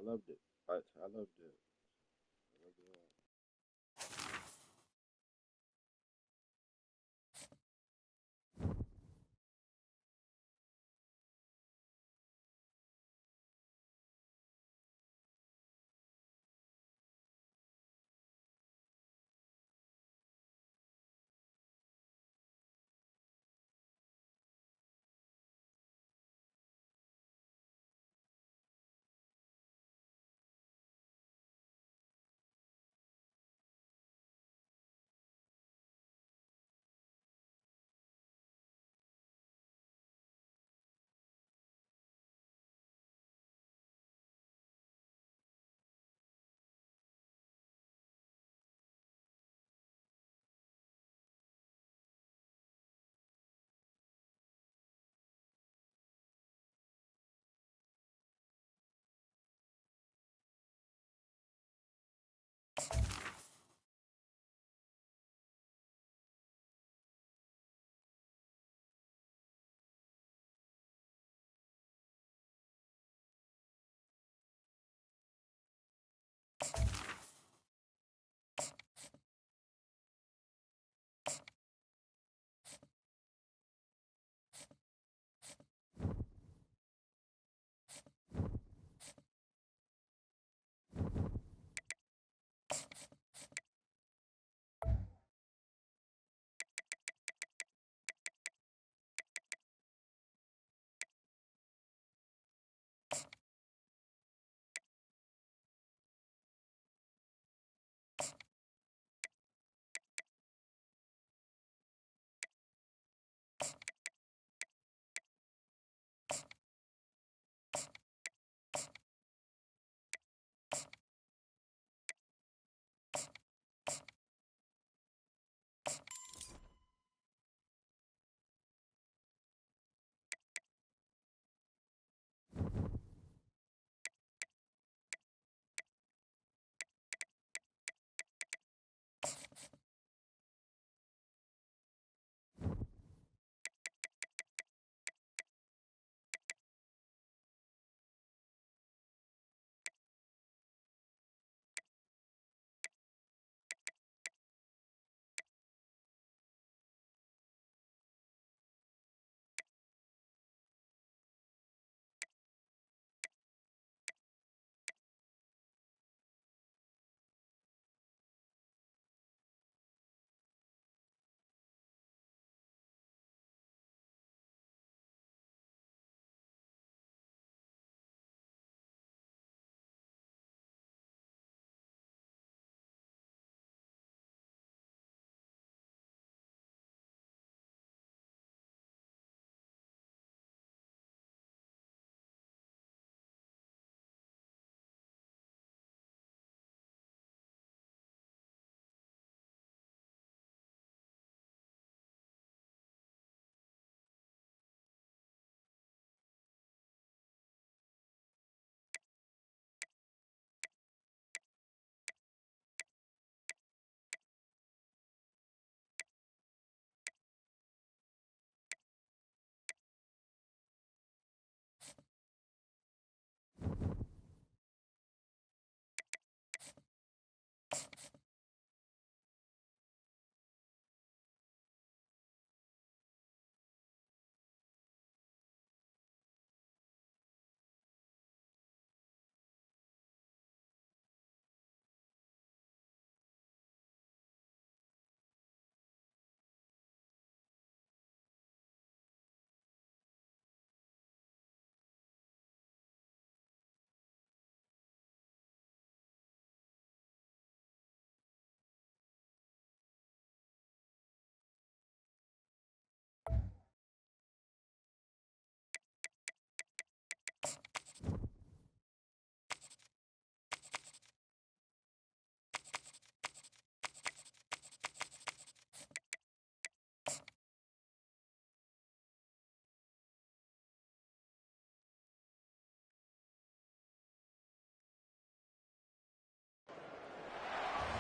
loved it. I loved it. I loved it all.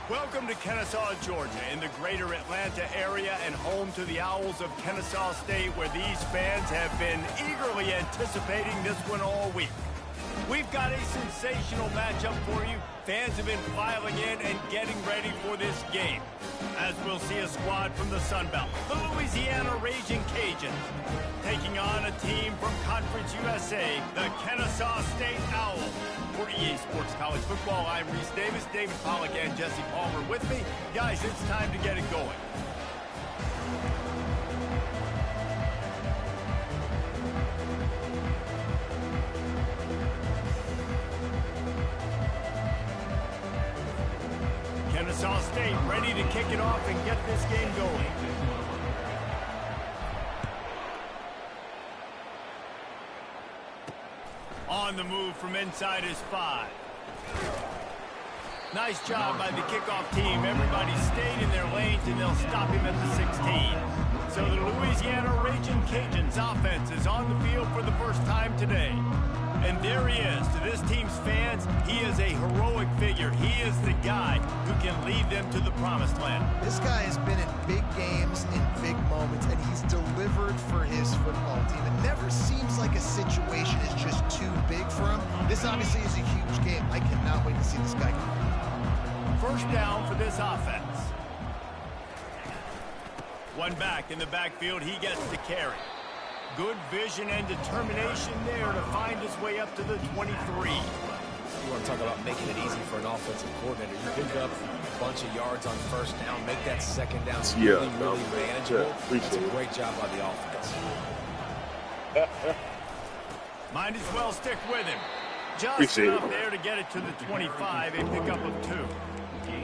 Welcome to Kennesaw, Georgia, in the greater Atlanta area and home to the Owls of Kennesaw State, where these fans have been eagerly anticipating this one all week. We've got a sensational matchup for you. Fans have been filing in and getting ready for this game. As we'll see a squad from the Sun Belt, the Louisiana Ragin Cajuns, taking on a team from Conference USA, the Kennesaw State Owls. For EA Sports College Football, I'm Reese Davis, David Pollack, and Jesse Palmer with me. Guys, it's time to get it going. Kennesaw State ready to kick it off and get this game going. On the move from inside his 5. Nice job by the kickoff team. Everybody stayed in their lanes, and they'll stop him at the 16. So the Louisiana Ragin Cajuns offense is on the field for the first time today. And there he is. To this team's fans, he is a heroic figure. He is the guy who can lead them to the promised land. This guy has been in big games, in big moments, and he's delivered for his football team. It never seems like a situation is just too big for him. This obviously is a huge game. I cannot wait to see this guy come. First down for this offense. One back in the backfield. He gets the carry. Good vision and determination there to find his way up to the 23. You want to talk about making it easy for an offensive coordinator. You pick up a bunch of yards on first down, make that second down really manageable. That's a great job by the offense. Might as well stick with him. Just enough there to get it to the 25, a pickup of 2.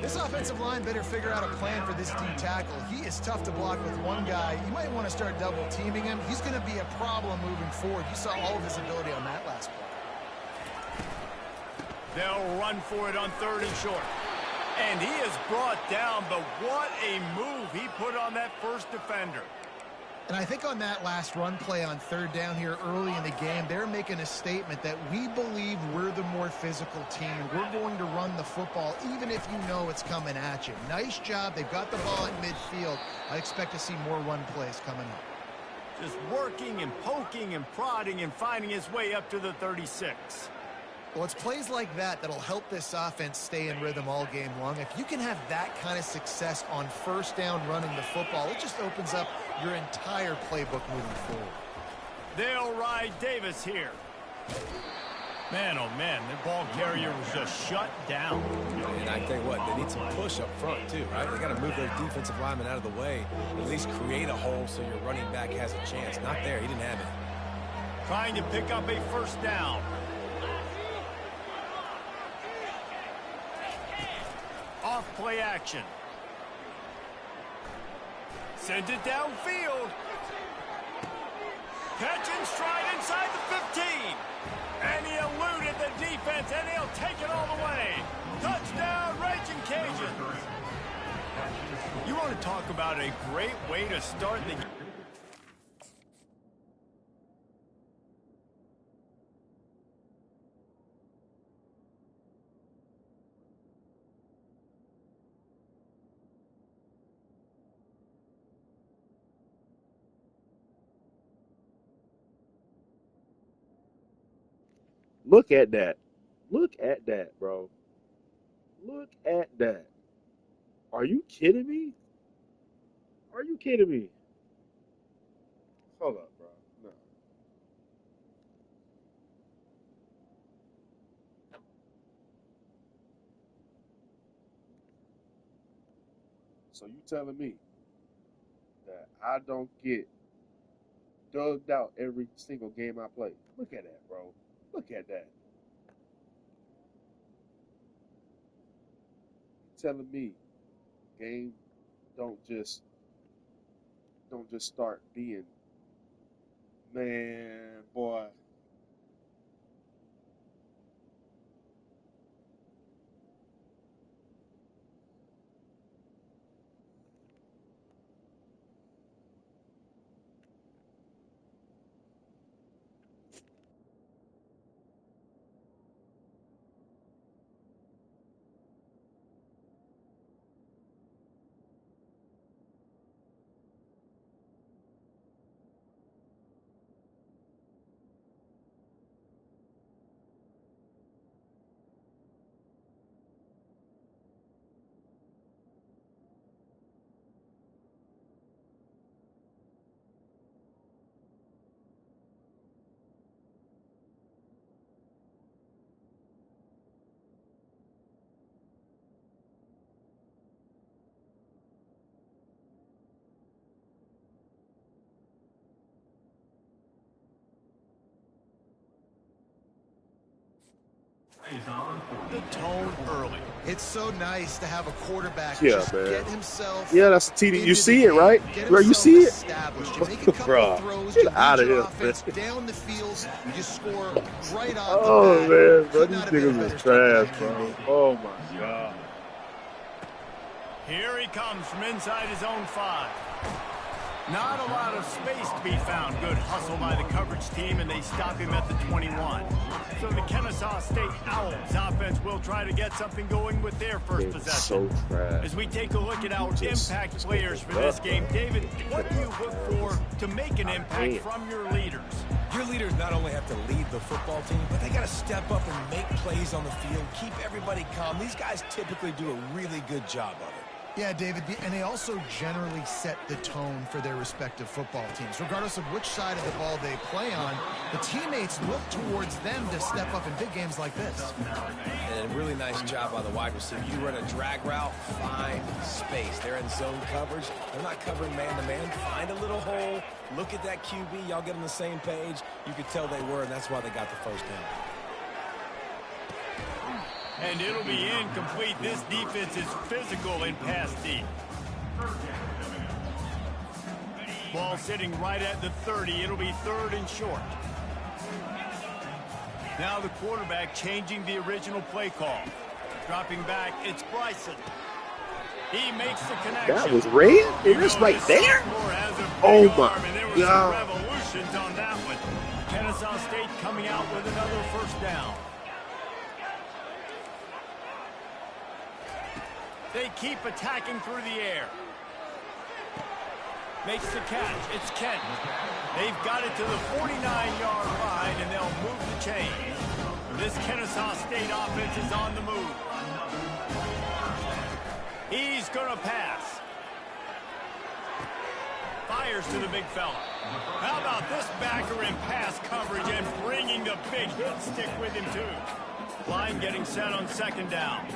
This offensive line better figure out a plan for this D tackle. He is tough to block with one guy. You might want to start double teaming him. He's going to be a problem moving forward. You saw all of his ability on that last play. They'll run for it on 3rd and short. And he is brought down, but what a move he put on that first defender. And I think on that last run play on 3rd down here early in the game, they're making a statement that we believe we're the more physical team. We're going to run the football even if you know it's coming at you. Nice job. They've got the ball at midfield. I expect to see more run plays coming up. Just working and poking and prodding and finding his way up to the 36. Well, it's plays like that that'll help this offense stay in rhythm all game long. If you can have that kind of success on first down running the football, it just opens up your entire playbook moving forward. They'll ride Davis here. Man, oh man, the ball carrier was just shut down. And I tell you what, they need some push up front too, right? They got to move their defensive linemen out of the way, at least create a hole so your running back has a chance. Not there, he didn't have it. Trying to pick up a first down. Off play action. Sends it downfield. Catch and stride inside the 15. And he eluded the defense, and he'll take it all the way. Touchdown, Ragin Cajuns. You want to talk about a great way to start the game. Look at that. Look at that, bro. Look at that. Are you kidding me? Are you kidding me? Hold up, bro. No. So you telling me that I don't get dug out every single game I play? Look at that, bro. Look at that. Telling me game don't just start being, man, boy. The tone early. It's so nice to have a quarterback just get himself. Yeah, that's the TD. You see it, right? Bro, you see it? You make a couple throws, you out of your here, offense down the field, you score right off the bat. Man, bro, these niggas is trash, bro. Oh my God. Here he comes from inside his own 5. Not a lot of space to be found. Good hustle by the coverage team, and they stop him at the 21. So the Kennesaw State Owls offense will try to get something going with their first possession. So trash. As we take a look at our impact players for this game, David, what do you look for to make an impact from your leaders? Your leaders not only have to lead the football team, but they got to step up and make plays on the field, keep everybody calm. These guys typically do a really good job of it. Yeah, David, and they also generally set the tone for their respective football teams. Regardless of which side of the ball they play on, the teammates look towards them to step up in big games like this. And a really nice job by the wide receiver. You run a drag route, find space. They're in zone coverage. They're not covering man-to-man. Find a little hole. Look at that QB. Y'all get on the same page. You could tell they were, and that's why they got the first down. And it'll be incomplete. This defense is physical in pass deep. Ball sitting right at the 30. It'll be 3rd and short. Now the quarterback changing the original play call. Dropping back, it's Bryson. He makes the connection. That was red? It was right there? Oh my God. Revolutions on that one. Kennesaw State coming out with another first down. They keep attacking through the air. Makes the catch. It's Kent. They've got it to the 49-yard line, and they'll move the chains. This Kennesaw State offense is on the move. He's going to pass. Fires to the big fella. How about this backer in pass coverage and bringing the big hit stick with him, too. Line getting set on 2nd down.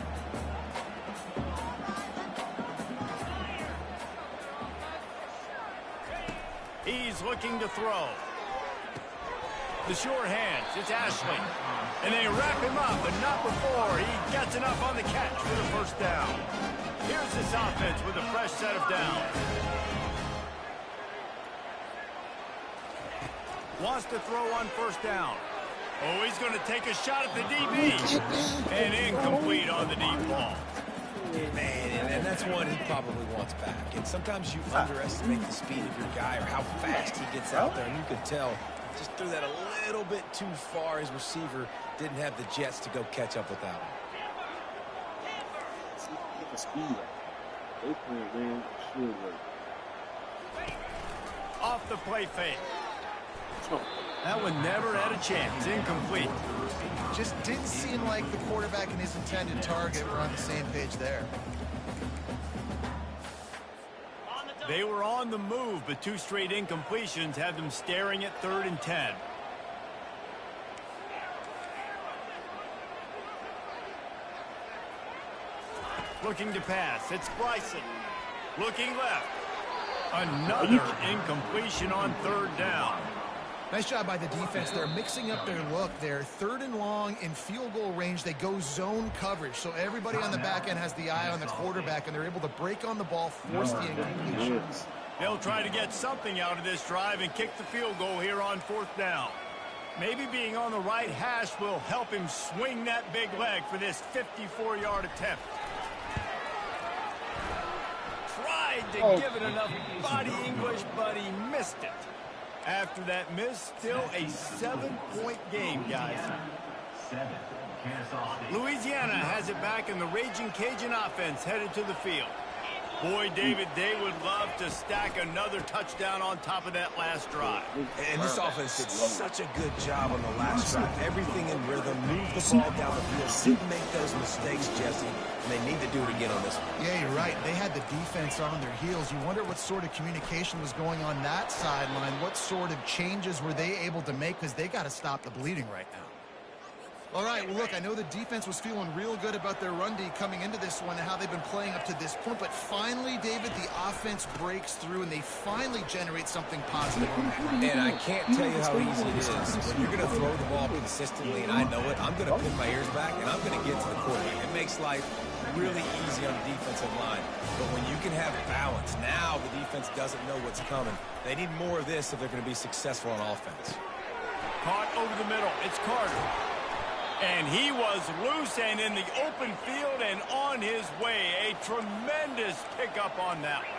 He's looking to throw. The short hands, it's Ashley. And they wrap him up, but not before he gets enough on the catch for the first down. Here's this offense with a fresh set of downs. Wants to throw on 1st down. Oh, he's going to take a shot at the DB. And incomplete on the deep ball. Man, and that's one he probably wants back. And sometimes you underestimate the speed of your guy or how fast he gets out there. And you could tell, just threw that a little bit too far. His receiver didn't have the jets to go catch up with that one. Get the speed. They playing man sure work. Off the play fake. That one never had a chance. Incomplete. Just didn't seem like the quarterback and his intended target were on the same page there. They were on the move, but 2 straight incompletions had them staring at 3rd and 10. Looking to pass. It's Bryson. Looking left. Another incompletion on 3rd down. Nice job by the defense. They're mixing up their look. They're 3rd and long in field goal range. They go zone coverage. So everybody on the back end has the eye on the quarterback, and they're able to break on the ball, force the incompletions. They'll try to get something out of this drive and kick the field goal here on 4th down. Maybe being on the right hash will help him swing that big leg for this 54-yard attempt. Tried to give it enough body English, but he missed it. After that miss, still a 7-point game, guys. Louisiana has it back, and the Ragin Cajun offense headed to the field. Boy, David, they would love to stack another touchdown on top of that last drive. And this offense did such a good job on the last drive. Everything in rhythm, moved the ball down the field, didn't make those mistakes, Jesse, and they need to do it again on this one. Yeah, you're right. They had the defense on their heels. You wonder what sort of communication was going on that sideline. What sort of changes were they able to make, because they got to stop the bleeding right now. All right, well, look, I know the defense was feeling real good about their run D coming into this one and how they've been playing up to this point, but finally, David, the offense breaks through and they finally generate something positive on that run. And I can't tell you how easy it is. When you're going to throw the ball consistently, and I know it, I'm going to pin my ears back, and I'm going to get to the quarterback. It makes life really easy on the defensive line. But when you can have balance, now the defense doesn't know what's coming. They need more of this if they're going to be successful on offense. Caught over the middle. It's Carter. And he was loose and in the open field and on his way. A tremendous pickup on that one.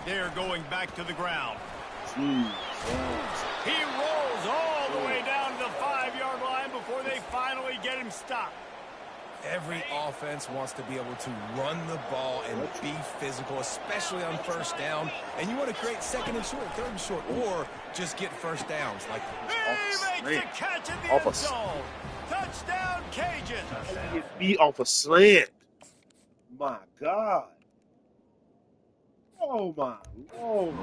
They're going back to the ground. He rolls all the way down to the 5-yard line before they finally get him stopped. Every offense wants to be able to run the ball and be physical, especially on first down. And you want to create second and short, third and short, or just get first downs. Like he makes the catch in the end zone. Touchdown, Cajuns. Get beat off a slant. My God. Oh, my Lord.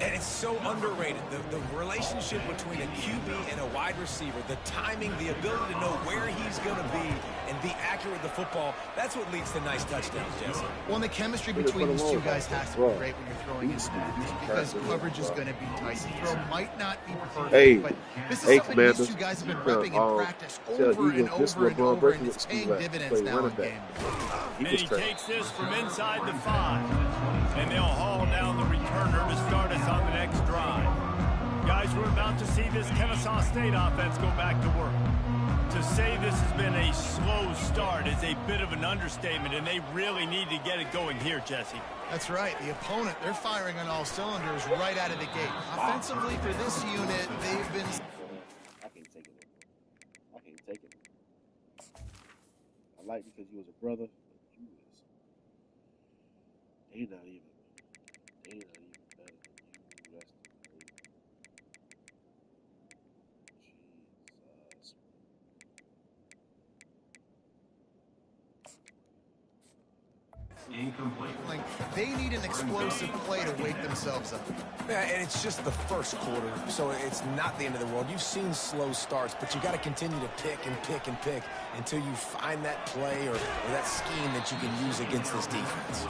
And it's so underrated. The relationship between a QB and a wide receiver, the timing, the ability to know where he's going to be and be accurate with the football, that's what leads to nice touchdowns, Jesse. Well, and the chemistry between these two guys has to be great when you're throwing into that, because coverage is going to be tight. The throw might not be perfect, but this is something these two guys have been repping in practice over and over and over, and it's paying dividends now in game. And he takes this from inside the 5. And they'll haul down the returner to start us on the next drive. Guys, we're about to see this Kennesaw State offense go back to work. To say this has been a slow start is a bit of an understatement, and they really need to get it going here, Jesse. That's right. The opponent, they're firing on all cylinders right out of the gate. Offensively, for this unit, they've been... I can't take it. I can't take it. I like because you was a brother, but you was... They not even better than you. That's Jesus. Incomplete. Like, they need an explosive play to wake themselves up. Yeah, and it's just the first quarter, so it's not the end of the world. You've seen slow starts, but you got to continue to pick and pick and pick until you find that play or that scheme that you can use against this defense.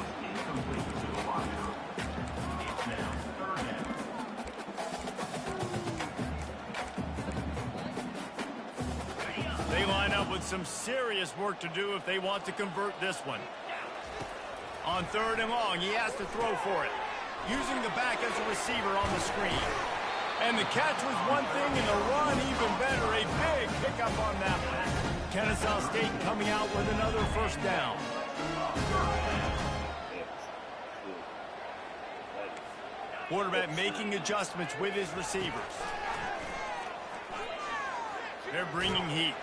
They line up with some serious work to do if they want to convert this one. On 3rd and long, he has to throw for it, using the back as a receiver on the screen. And the catch was one thing, and the run even better. A big pickup on that one. Kennesaw State coming out with another first down. Quarterback making adjustments with his receivers. They're bringing heat.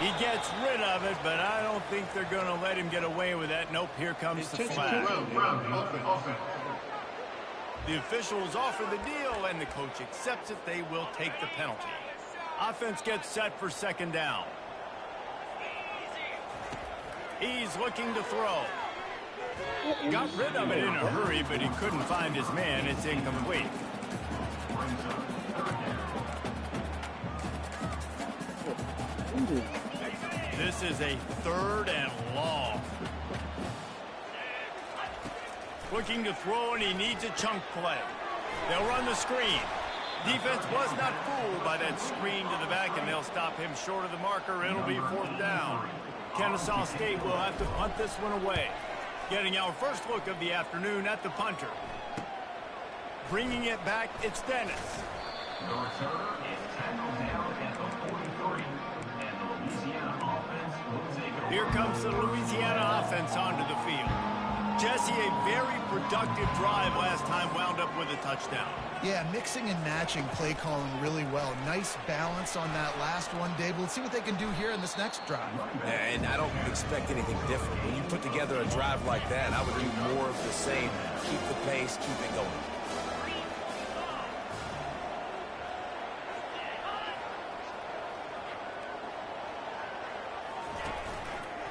He gets rid of it, but I don't think they're going to let him get away with that. Nope, here comes the flag. The officials offer the deal, and the coach accepts it. They will take the penalty. Offense gets set for 2nd down. He's looking to throw. Got rid of it in a hurry, but he couldn't find his man. It's incomplete. This is a 3rd and long. Looking to throw, and he needs a chunk play. They'll run the screen. Defense was not fooled by that screen to the back, and they'll stop him short of the marker. It'll be 4th down. Kennesaw State will have to punt this one away. Getting our first look of the afternoon at the punter. Bringing it back, it's Dennis. The returner is tackled down at the 43, and the Louisiana offense will take over. Here comes the Louisiana offense onto the field. Jesse, a very productive drive last time, wound up with a touchdown. Yeah, mixing and matching play calling really well. Nice balance on that last one, Dave. Let's see what they can do here in this next drive. And I don't expect anything different. When you put together a drive like that, I would do more of the same. Keep the pace, keep it going.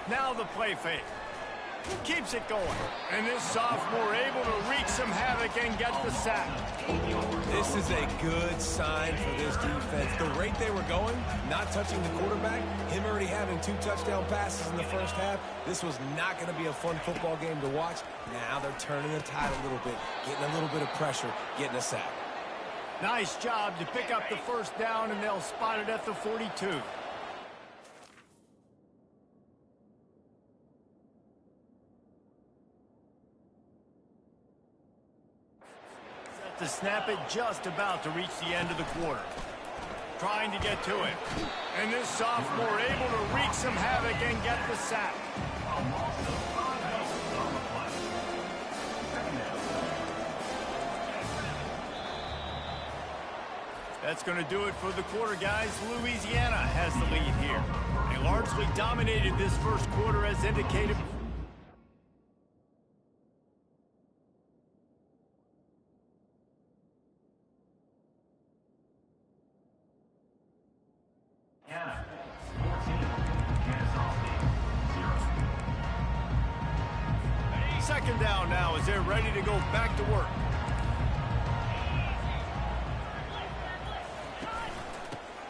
Now the play fake. Keeps it going. And this sophomore able to wreak some havoc and get the sack. This is a good sign for this defense. The rate they were going, not touching the quarterback, him already having 2 touchdown passes in the first half, this was not going to be a fun football game to watch. Now they're turning the tide a little bit, getting a little bit of pressure, getting a sack. Nice job to pick up the first down, and they'll spot it at the 42. To snap it just about to reach the end of the quarter. Trying to get to it. And this sophomore able to wreak some havoc and get the sack. That's going to do it for the quarter, guys. Louisiana has the lead here. They largely dominated this first quarter as indicated. Second down now as they're ready to go back to work.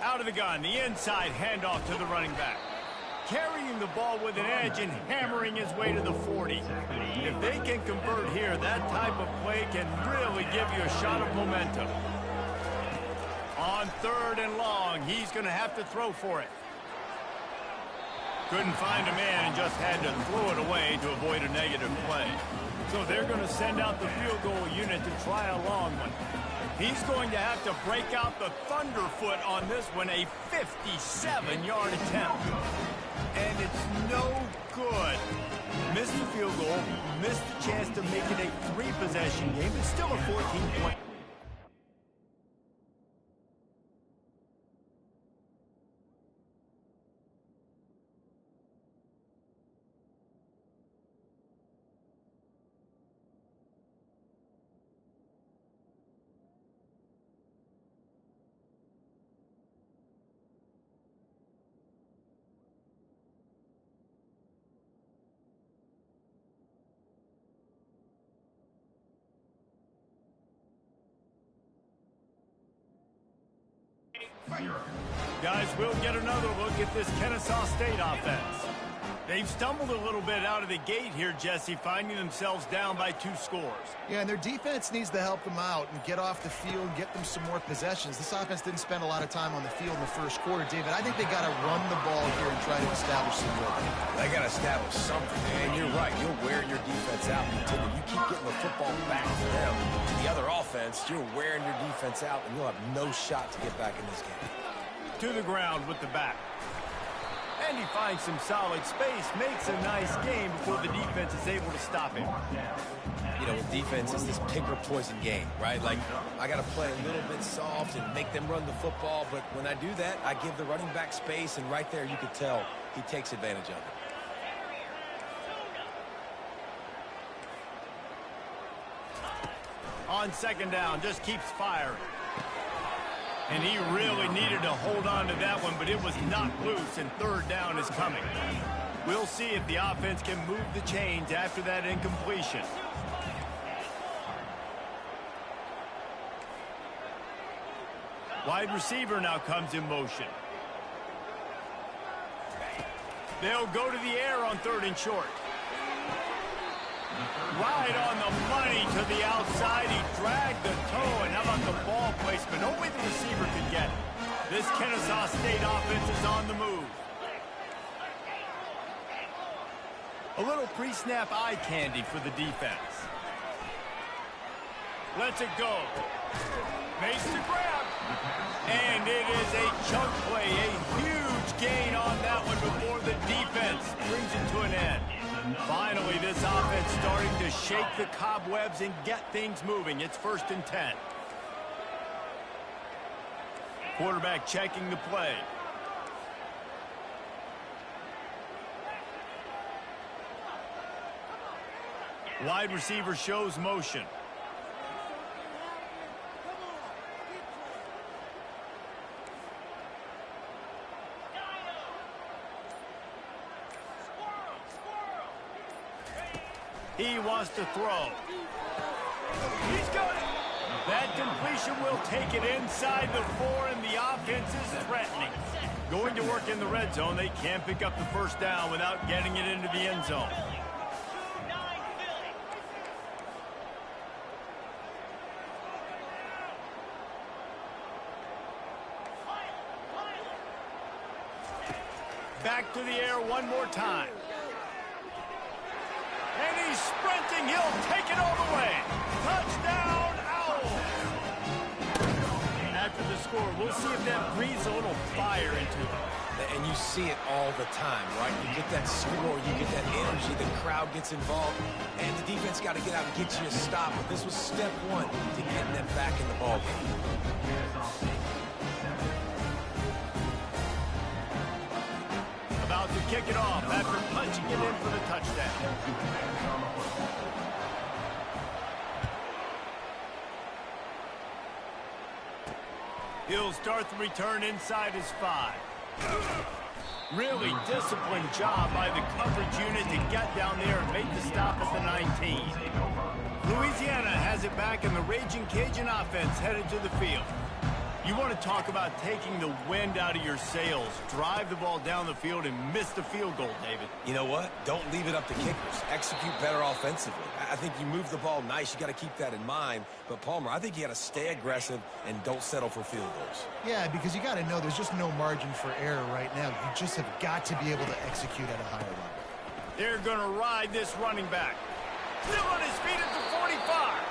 Out of the gun, the inside handoff to the running back. Carrying the ball with an edge and hammering his way to the 40. If they can convert here, that type of play can really give you a shot of momentum. On 3rd and long, he's going to have to throw for it. Couldn't find a man and just had to throw it away to avoid a negative play. So they're going to send out the field goal unit to try a long one. He's going to have to break out the thunderfoot on this one, a 57-yard attempt. And it's no good. Missed the field goal, missed the chance to make it a 3-possession game, but still a 14-point. Guys, we'll get another look at this Kennesaw State offense. They've stumbled a little bit out of the gate here, Jesse, finding themselves down by 2 scores. Yeah, and their defense needs to help them out and get off the field and get them some more possessions. This offense didn't spend a lot of time on the field in the first quarter, David. I think they got to run the ball here and try to establish some rhythm. They got to establish something, and you're right. You'll wear your defense out until you keep getting the football back to them. The other offense, you're wearing your defense out, and you'll have no shot to get back in this game. To the ground with the back. And he finds some solid space, makes a nice game before the defense is able to stop him. You know, with defense, it's this pick or poison game, right? Like, I got to play a little bit soft and make them run the football, but when I do that, I give the running back space, and right there you could tell he takes advantage of it. On 2nd down, just keeps firing. And he really needed to hold on to that one, but it was knocked loose, and 3rd down is coming. We'll see if the offense can move the chains after that incompletion. Wide receiver now comes in motion. They'll go to the air on 3rd and short. Right on the money to the outside. He dragged the toe, and how about the ball placement? Only the receiver could get it. This Kennesaw State offense is on the move. A little pre-snap eye candy for the defense. Lets it go. Makes the grab. And it is a chunk play, a huge gain on that one before the defense brings it to an end. Finally, this offense starting to shake the cobwebs and get things moving. It's 1st and 10. Quarterback checking the play. Wide receiver shows motion. He wants to throw. He's got it. That completion will take it inside the 4, and the offense is threatening. Going to work in the red zone, they can't pick up the first down without getting it into the end zone. Back to the air one more time. And he's sprinting. He'll take it all the way. Touchdown, Owls. After the score, we'll see if that breathes a little fire into it. And you see it all the time, right? You get that score, you get that energy, the crowd gets involved, and the defense got to get out and get you a stop. But this was step one to getting them back in the ballgame. About to kick it off after punching it in for the touchdown. He'll start the return inside his 5. Really disciplined job by the coverage unit to get down there and make the stop at the 19. Louisiana has it back, and the Ragin Cajun offense headed to the field. You want to talk about taking the wind out of your sails. Drive the ball down the field and miss the field goal, David. You know what? Don't leave it up to kickers. Execute better offensively. I think you move the ball nice. You got to keep that in mind. But, Palmer, I think you got to stay aggressive and don't settle for field goals. Yeah, because you got to know there's just no margin for error right now. You just have got to be able to execute at a higher level. They're going to ride this running back. Still on his feet at the 45.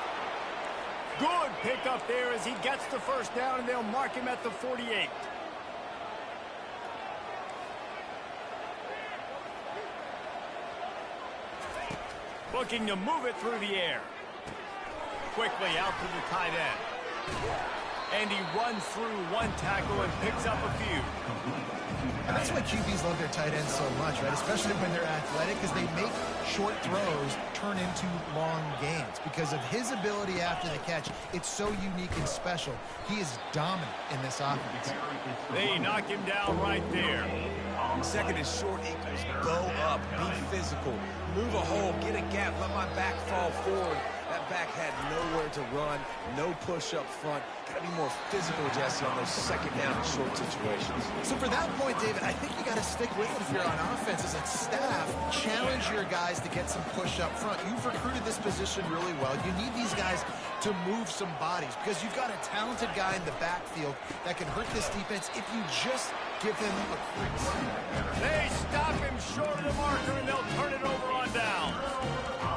Good pickup there as he gets the first down, and they'll mark him at the 48. Looking to move it through the air. Quickly out to the tight end. And he runs through one tackle and picks up a few. And that's why QBs love their tight ends so much, right? Especially when they're athletic, because they make short throws turn into long gains. Because of his ability after the catch, it's so unique and special. He is dominant in this offense. They knock him down right there. Second and short equals go up, be physical, move a hole, get a gap, let my back fall forward. That back had nowhere to run, no push up front. Got to be more physical, Jesse, on those second down and short situations. So for that point, David, I think you got to stick with it if you're on offense as a staff. Challenge your guys to get some push up front. You've recruited this position really well. You need these guys to move some bodies because you've got a talented guy in the backfield that can hurt this defense if you just give him a crease. They stop him short of the marker, and they'll turn it over on down.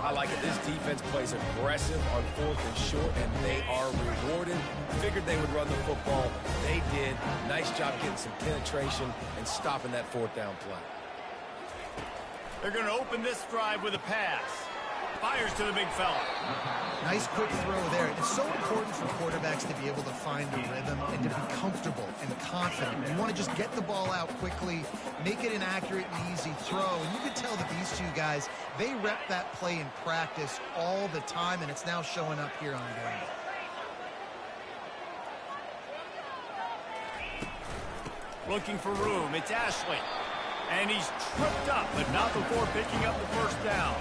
I like it. This defense plays aggressive on 4th and short, and they are rewarded. Figured they would run the football. They did. Nice job getting some penetration and stopping that 4th down play. They're going to open this drive with a pass. Fires to the big fella. Nice quick throw there. It's so important for quarterbacks to be able to find a rhythm and to be comfortable and confident. You want to just get the ball out quickly, make it an accurate and easy throw. And you can tell that these two guys, they rep that play in practice all the time, and it's now showing up here on game. Looking for room. It's Ashley. And he's tripped up, but not before picking up the first down.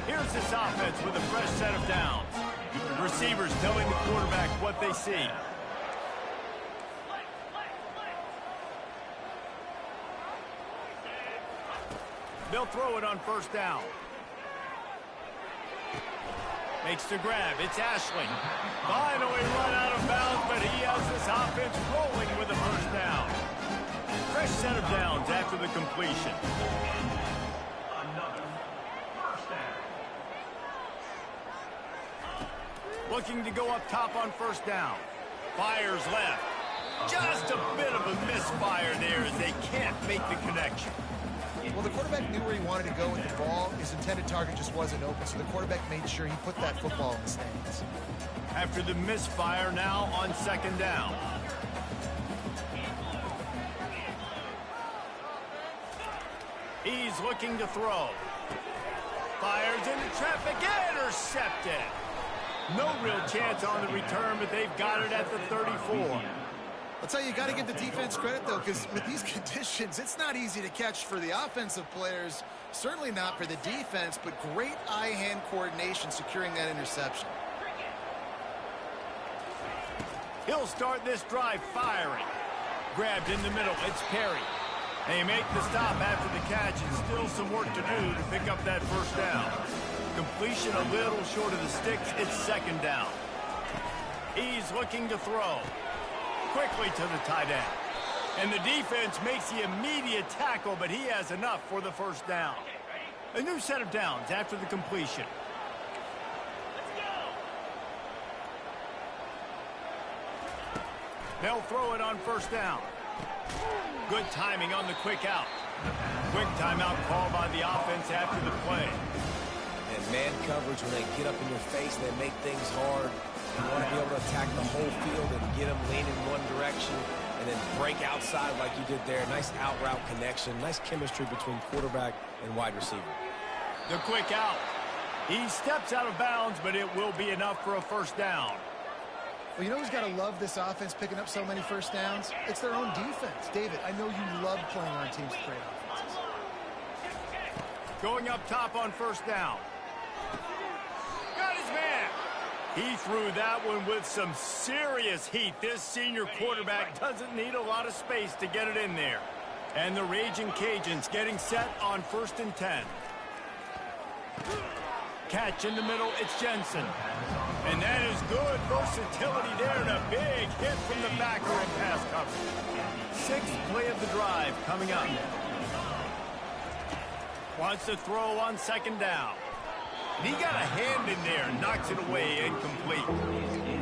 Here's this offense with a fresh set of downs. Receivers telling the quarterback what they see. They'll throw it on first down. Makes the grab. It's Ashley. Finally run out of bounds, but he has this offense rolling with the first down. Fresh set of downs after the completion. Looking to go up top on first down. Fires left. Just a bit of a misfire there as they can't make the connection. Well, the quarterback knew where he wanted to go with the ball. His intended target just wasn't open, so the quarterback made sure he put that football in the stands. After the misfire, now on second down. He's looking to throw. Fires into traffic, intercepted. No real chance on the return, but they've got it at the 34. I'll tell you, you got to give the defense credit, though, because with these conditions, it's not easy to catch for the offensive players, certainly not for the defense, but great eye-hand coordination securing that interception. He'll start this drive firing. Grabbed in the middle, it's Perry. They make the stop after the catch, and still some work to do to pick up that first down. Completion a little short of the sticks, it's second down. He's looking to throw. Quickly to the tight end. And the defense makes the immediate tackle, but he has enough for the first down. A new set of downs after the completion. They'll throw it on first down. Good timing on the quick out. Quick timeout called by the offense after the play. And man coverage, when they get up in your face, they make things hard. You want to be able to attack the whole field and get them leaning one direction and then break outside like you did there. Nice out route connection. Nice chemistry between quarterback and wide receiver. The quick out. He steps out of bounds, but it will be enough for a first down. Well, you know who's got to love this offense picking up so many first downs? It's their own defense. David, I know you love playing on teams with great offenses. Going up top on first down. Got his man. He threw that one with some serious heat. This senior quarterback doesn't need a lot of space to get it in there. And the Ragin Cajuns getting set on 1st and 10. Catch in the middle, it's Jensen. And that is good versatility there and a big hit from the backer in pass coverage. 6th play of the drive coming up. Wants to throw on second down. He got a hand in there, knocks it away, incomplete.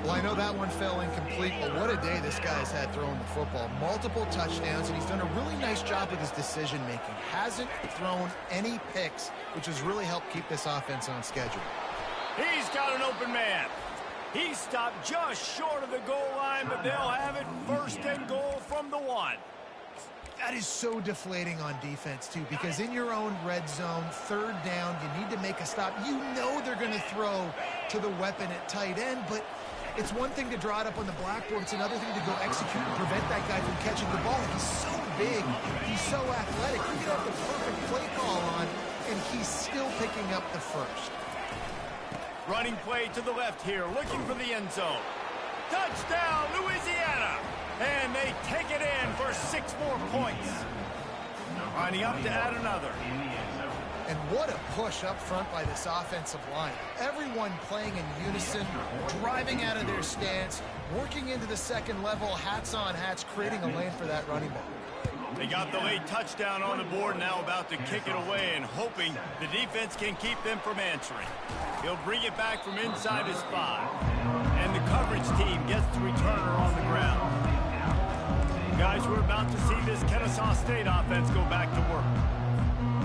Well, I know that one fell incomplete, but what a day this guy's had throwing the football. Multiple touchdowns, and he's done a really nice job with his decision-making. Hasn't thrown any picks, which has really helped keep this offense on schedule. He's got an open man. He stopped just short of the goal line, but they'll have it 1st and goal from the 1. That is so deflating on defense, too, because in your own red zone, 3rd down, you need to make a stop. You know they're going to throw to the weapon at tight end, but it's one thing to draw it up on the blackboard. It's another thing to go execute and prevent that guy from catching the ball. He's so big. He's so athletic. You can have the perfect play call on, and he's still picking up the first. Running play to the left here, looking for the end zone. Touchdown, Louisiana! And they take it in for 6 more points. Lining up to add another. And what a push up front by this offensive line. Everyone playing in unison, driving out of their stance, working into the second level, hats on hats, creating a lane for that running back. They got the late touchdown on the board, now about to kick it away and hoping the defense can keep them from answering. He'll bring it back from inside his 5. And the coverage team gets the returner on the ground. Guys, we're about to see this Kennesaw State offense go back to work.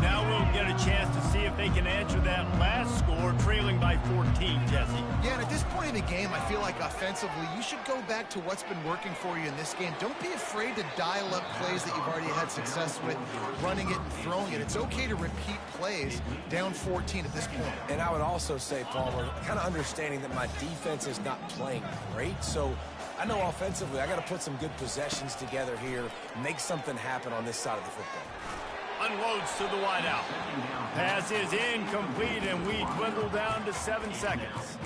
Now we'll get a chance to see if they can answer that last score, trailing by 14, Jesse. Yeah, and at this point in the game, I feel like offensively, you should go back to what's been working for you in this game. Don't be afraid to dial up plays that you've already had success with, running it and throwing it. It's okay to repeat plays down 14 at this point. And I would also say, Palmer, kind of understanding that my defense is not playing great, so I know offensively I got to put some good possessions together here, make something happen on this side of the football. Unloads to the wideout. Pass is incomplete, and we dwindle down to 7 seconds.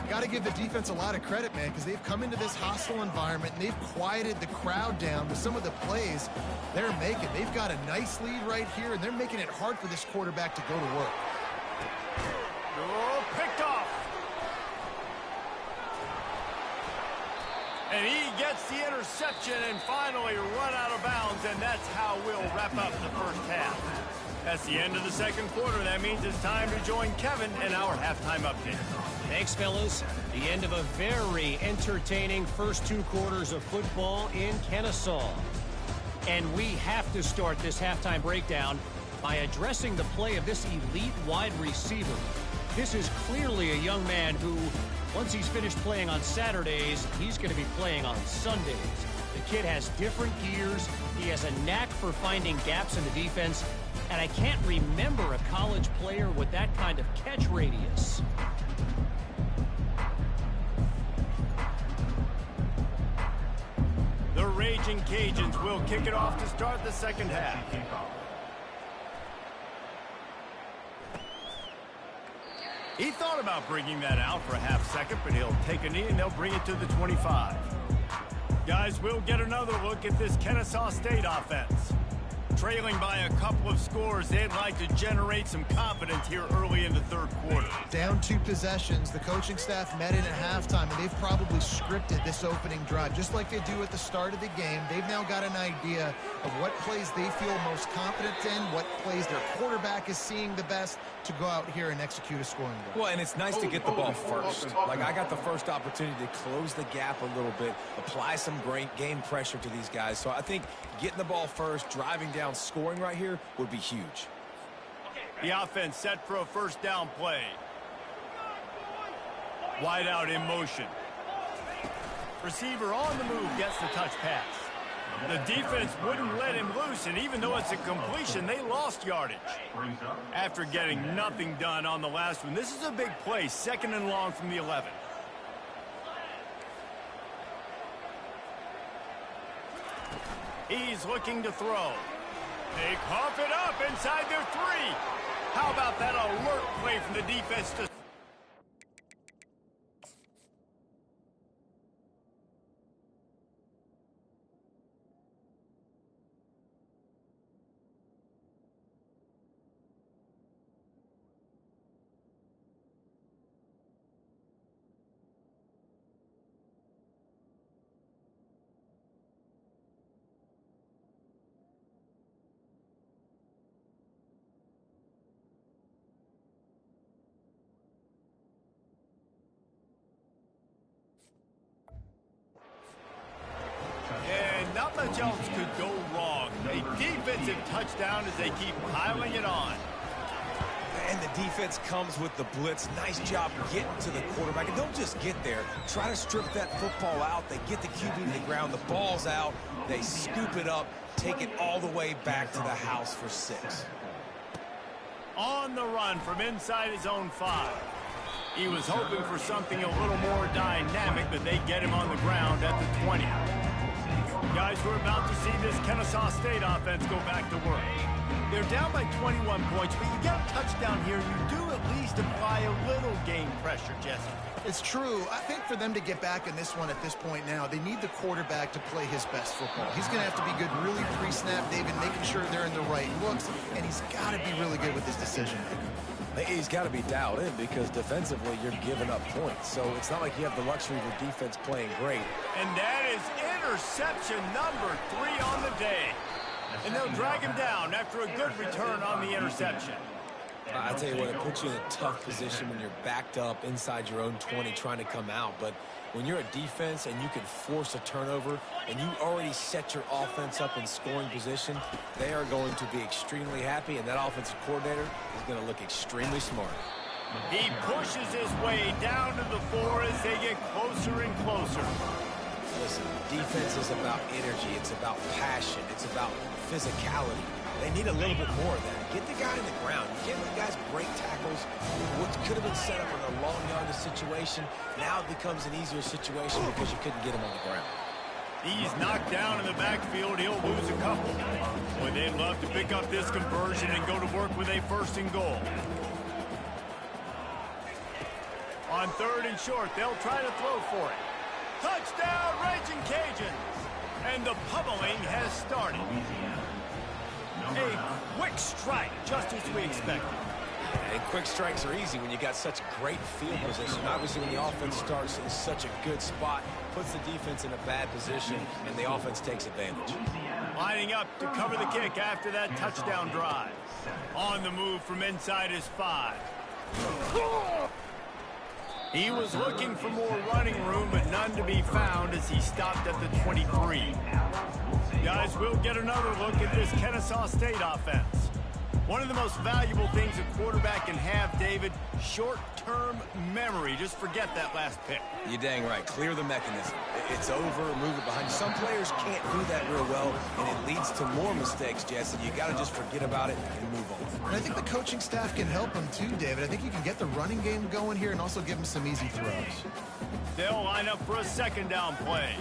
Got to give the defense a lot of credit, man, because they've come into this hostile environment, and they've quieted the crowd down with some of the plays they're making. They've got a nice lead right here, and they're making it hard for this quarterback to go to work. Oh, picked off. And he gets the interception and finally run out of bounds, and that's how we'll wrap up the first half. That's the end of the second quarter. That means it's time to join Kevin in our halftime update. Thanks, fellas. The end of a very entertaining first 2 quarters of football in Kennesaw. And we have to start this halftime breakdown by addressing the play of this elite wide receiver. This is clearly a young man who, once he's finished playing on Saturdays, he's going to be playing on Sundays. The kid has different gears. He has a knack for finding gaps in the defense. And I can't remember a college player with that kind of catch radius. The Ragin Cajuns will kick it off to start the second half. He thought about bringing that out for a half second, but he'll take a knee and they'll bring it to the 25. Guys, we'll get another look at this Kennesaw State offense. Trailing by a couple of scores, they'd like to generate some confidence here early in the third quarter. Down 2 possessions, the coaching staff met in at halftime, and they've probably scripted this opening drive. Just like they do at the start of the game, they've now got an idea of what plays they feel most confident in, what plays their quarterback is seeing the best to go out here and execute a scoring goal. Well, and it's nice to get the ball first. Like, I got the first opportunity to close the gap a little bit, apply some great game pressure to these guys. So I think getting the ball first, driving down, scoring right here would be huge. The offense set for a first down play. Wide out in motion. Receiver on the move gets the touch pass. The defense wouldn't let him loose, and even though it's a completion, they lost yardage. After getting nothing done on the last one, this is a big play, 2nd and long from the 11. He's looking to throw. They cough it up inside their 3. How about that alert play from the defense to... And not much else could go wrong. A defensive touchdown as they keep piling it on. And the defense comes with the blitz. Nice job getting to the quarterback. And don't just get there. Try to strip that football out. They get the QB to the ground. The ball's out. They scoop it up, take it all the way back to the house for 6. On the run from inside his own 5. He was hoping for something a little more dynamic, but they get him on the ground at the 20. Guys, we're about to see this Kennesaw State offense go back to work. They're down by 21 points, but you get a touchdown here, you do at least apply a little game pressure, Jesse. It's true. I think for them to get back in this one at this point now, they need the quarterback to play his best football. He's going to have to be good really pre-snap, David, making sure they're in the right looks, and he's got to be really good with his decision-making. He's got to be dialed in because defensively you're giving up points. So it's not like you have the luxury of your defense playing great. And that is interception number 3 on the day. And they'll drag him down after a good return on the interception. I tell you what, it puts you in a tough position when you're backed up inside your own 20 trying to come out. But when you're a defense and you can force a turnover and you already set your offense up in scoring position, they are going to be extremely happy, and that offensive coordinator is going to look extremely smart. He pushes his way down to the 4 as they get closer and closer. Listen, defense is about energy. It's about passion. It's about physicality. They need a little bit more of that. Get the guy in the ground. You can't let guys break tackles. What could have been set up in a long yardage situation, now it becomes an easier situation because you couldn't get him on the ground. He's knocked down in the backfield. He'll lose a couple. Boy, they'd love to pick up this conversion and go to work with a 1st and goal. On 3rd and short, they'll try to throw for it. Touchdown, Ragin Cajuns! And the pummeling has started. A quick strike, just as we expected. And quick strikes are easy when you got such great field position. Obviously, when the offense starts in such a good spot, puts the defense in a bad position, and the offense takes advantage. Lining up to cover the kick after that touchdown drive. On the move from inside his 5. He was looking for more running room, but none to be found as he stopped at the 23. Guys, we'll get another look at this Kennesaw State offense. One of the most valuable things a quarterback can have, David, short-term memory. Just forget that last pick. You're dang right. Clear the mechanism. It's over, move it behind you. Some players can't do that real well, and it leads to more mistakes, Jesse. You got to just forget about it and move on. And I think the coaching staff can help him too, David. I think you can get the running game going here and also give him some easy throws. They'll line up for a 2nd down play.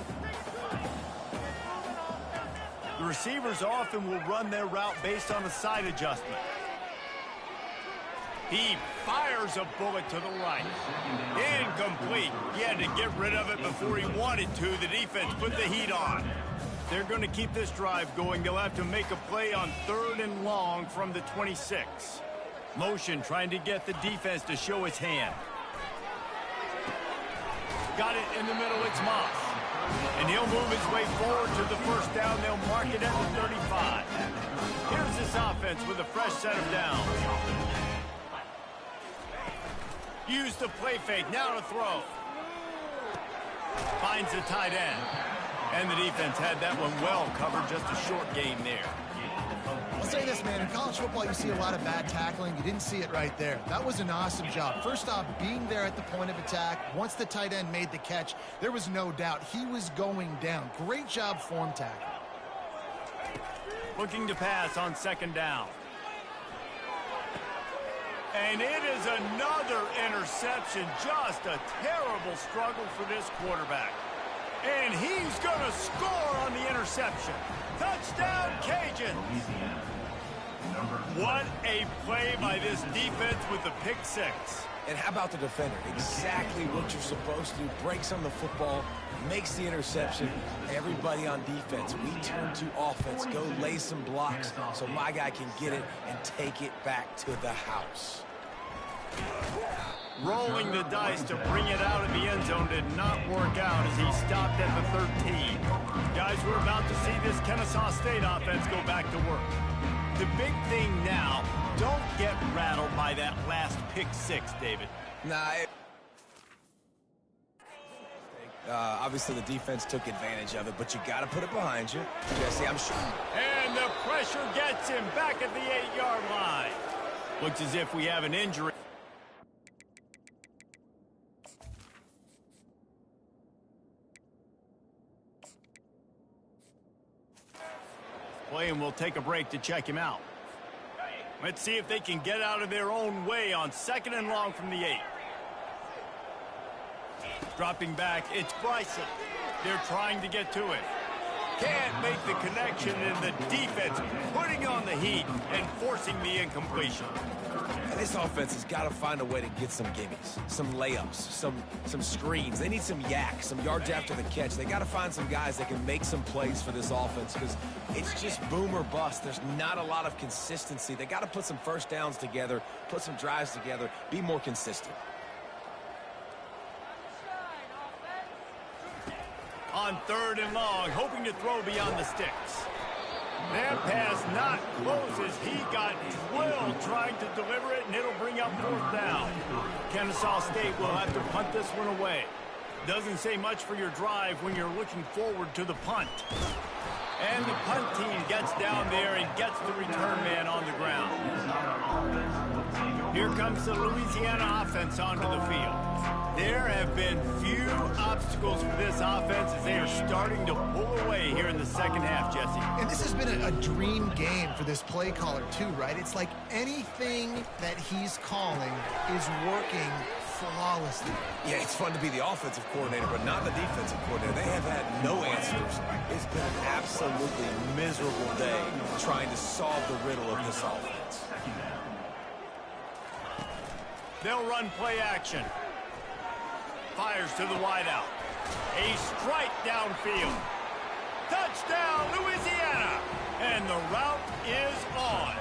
The receivers often will run their route based on a side adjustment. He fires a bullet to the right. Incomplete. He had to get rid of it before he wanted to. The defense put the heat on. They're going to keep this drive going. They'll have to make a play on 3rd and long from the 26. Motion trying to get the defense to show its hand. Got it in the middle. It's Moss. And he'll move his way forward to the first down. They'll mark it at the 35. Here's this offense with a fresh set of downs. Use the play fake. Now to throw. Finds the tight end. And the defense had that one well covered. Just a short gain there. I'll say this, man. In college football, you see a lot of bad tackling. You didn't see it right there. That was an awesome job. First off, being there at the point of attack. Once the tight end made the catch, there was no doubt he was going down. Great job form tackle. Looking to pass on 2nd down. And it is another interception. Just a terrible struggle for this quarterback. And he's going to score on the interception. Touchdown, Cajuns. What a play by this defense with the pick 6. And how about the defender? Exactly what you're supposed to do. Breaks on the football, makes the interception. Everybody on defense, we turn to offense. Go lay some blocks so my guy can get it and take it back to the house. Rolling the dice to bring it out of the end zone did not work out as he stopped at the 13. Guys, we're about to see this Kennesaw State offense go back to work. The big thing now, don't get rattled by that last pick 6, David. Nah, obviously the defense took advantage of it, but you got to put it behind you. Jesse, I'm sure. And the pressure gets him back at the 8-yard line. Looks as if we have an injury. Play, and we'll take a break to check him out. Let's see if they can get out of their own way on 2nd and long from the 8. Dropping back, it's Bryson. They're trying to get to it. Can't make the connection, and the defense putting on the heat and forcing the incompletion. And this offense has got to find a way to get some gimmies, some layups, some screens. They need some yak, some yards after the catch. They got to find some guys that can make some plays for this offense because it's just boom or bust. There's not a lot of consistency. They got to put some first downs together, put some drives together, be more consistent. On 3rd and long, hoping to throw beyond the sticks. That pass not close as he got drilled trying to deliver it, and it'll bring up 4th down. Kennesaw State will have to punt this one away. Doesn't say much for your drive when you're looking forward to the punt. And the punt team gets down there and gets the return man on the ground. Here comes the Louisiana offense onto the field. There have been few obstacles for this offense as they are starting to pull away here in the 2nd half, Jesse. And this has been a dream game for this play caller, too, right? It's like anything that he's calling is working flawlessly. Yeah, it's fun to be the offensive coordinator, but not the defensive coordinator. They have had no answers. It's been an absolutely miserable day trying to solve the riddle of this offense. They'll run play action. Fires to the wideout. A strike downfield. Touchdown, Louisiana! And the route is on.